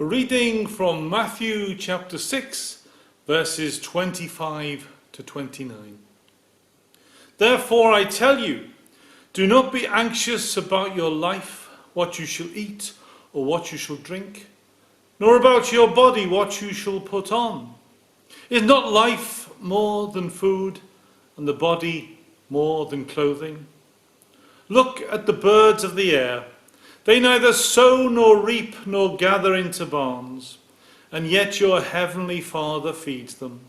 A reading from Matthew chapter 6, verses 25 to 29. Therefore I tell you, do not be anxious about your life, what you shall eat or what you shall drink, nor about your body, what you shall put on. Is not life more than food, and the body more than clothing? Look at the birds of the air. They neither sow nor reap nor gather into barns, and yet your heavenly Father feeds them.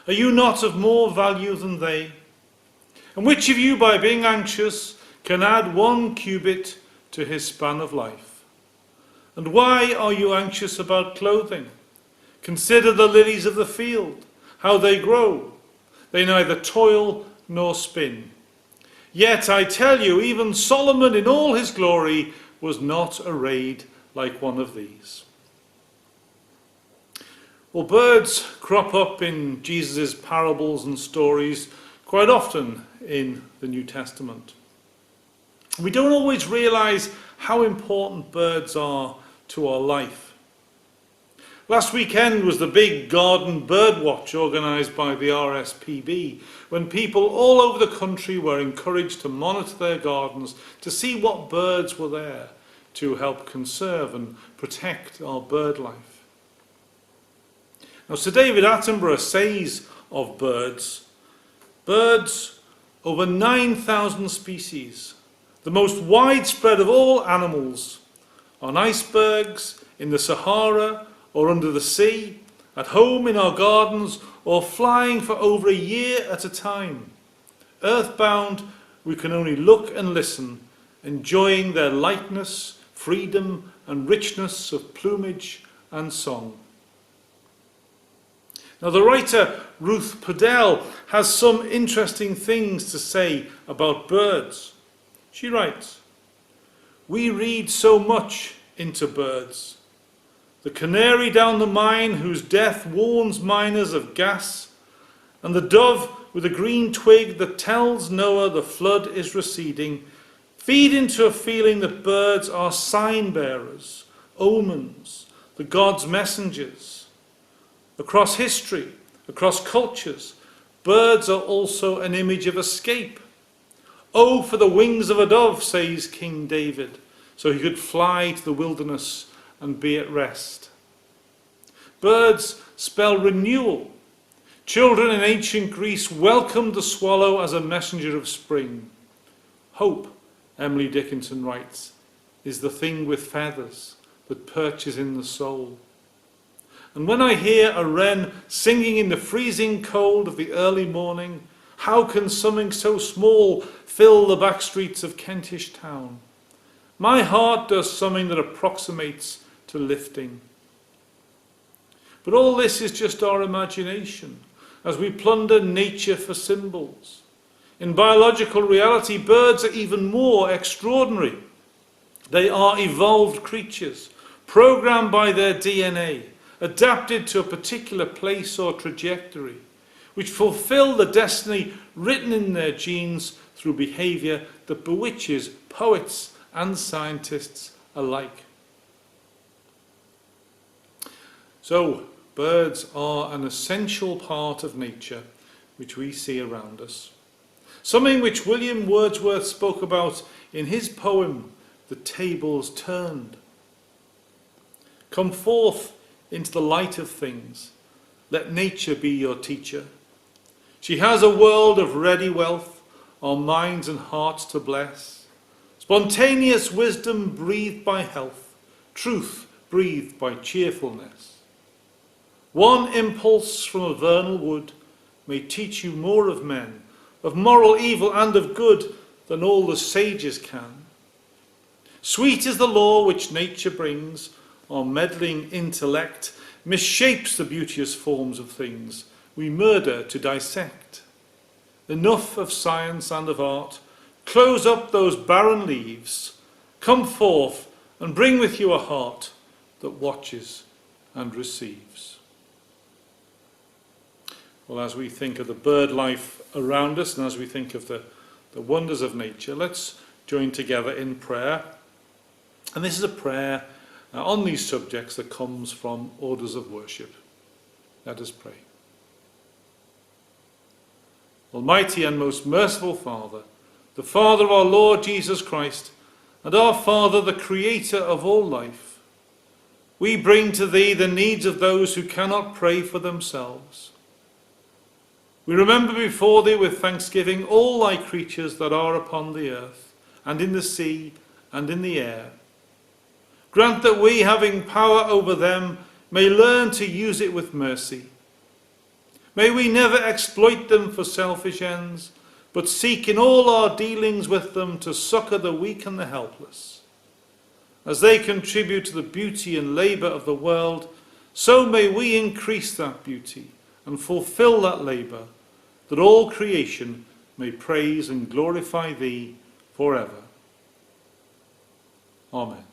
Are you not of more value than they? And which of you, by being anxious, can add 1 cubit to his span of life? And why are you anxious about clothing? Consider the lilies of the field, how they grow. They neither toil nor spin. Yet I tell you, even Solomon in all his glory was not arrayed like one of these. Well, birds crop up in Jesus' parables and stories quite often in the New Testament. We don't always realise how important birds are to our life. Last weekend was the big garden bird watch organised by the RSPB, when people all over the country were encouraged to monitor their gardens to see what birds were there to help conserve and protect our bird life. Now, Sir David Attenborough says of birds, over 9,000 species, the most widespread of all animals, on icebergs, in the Sahara, or under the sea, at home in our gardens, or flying for over a year at a time. Earthbound, we can only look and listen, enjoying their lightness, freedom, and richness of plumage and song. Now, the writer Ruth Podell has some interesting things to say about birds. She writes, "We read so much into birds. The canary down the mine whose death warns miners of gas, and the dove with a green twig that tells Noah the flood is receding, feed into a feeling that birds are sign bearers, omens, the gods' messengers. Across history, across cultures, birds are also an image of escape. Oh, for the wings of a dove, says King David, so he could fly to the wilderness and be at rest. Birds spell renewal. Children in ancient Greece welcomed the swallow as a messenger of spring. Hope, Emily Dickinson writes, is the thing with feathers that perches in the soul. And when I hear a wren singing in the freezing cold of the early morning, how can something so small fill the back streets of Kentish town? My heart does something that approximates to lifting. But all this is just our imagination, as we plunder nature for symbols. In biological reality, birds are even more extraordinary. They are evolved creatures, programmed by their DNA, adapted to a particular place or trajectory, which fulfill the destiny written in their genes through behaviour that bewitches poets and scientists alike. So, birds are an essential part of nature which we see around us. Something which William Wordsworth spoke about in his poem, The Tables Turned. Come forth into the light of things. Let nature be your teacher. She has a world of ready wealth, our minds and hearts to bless. Spontaneous wisdom breathed by health, truth breathed by cheerfulness. One impulse from a vernal wood may teach you more of men, of moral evil and of good, than all the sages can. Sweet is the law which nature brings, our meddling intellect misshapes the beauteous forms of things we murder to dissect. Enough of science and of art, close up those barren leaves, come forth and bring with you a heart that watches and receives. Well, as we think of the bird life around us and as we think of the wonders of nature, let's join together in prayer. And this is a prayer on these subjects that comes from orders of worship. Let us pray. Almighty and most merciful Father, the Father of our Lord Jesus Christ, and our Father, the Creator of all life, we bring to Thee the needs of those who cannot pray for themselves. We remember before Thee with thanksgiving all Thy creatures that are upon the earth, and in the sea, and in the air. Grant that we, having power over them, may learn to use it with mercy. May we never exploit them for selfish ends, but seek in all our dealings with them to succour the weak and the helpless. As they contribute to the beauty and labour of the world, so may we increase that beauty and fulfil that labour, that all creation may praise and glorify Thee forever. Amen.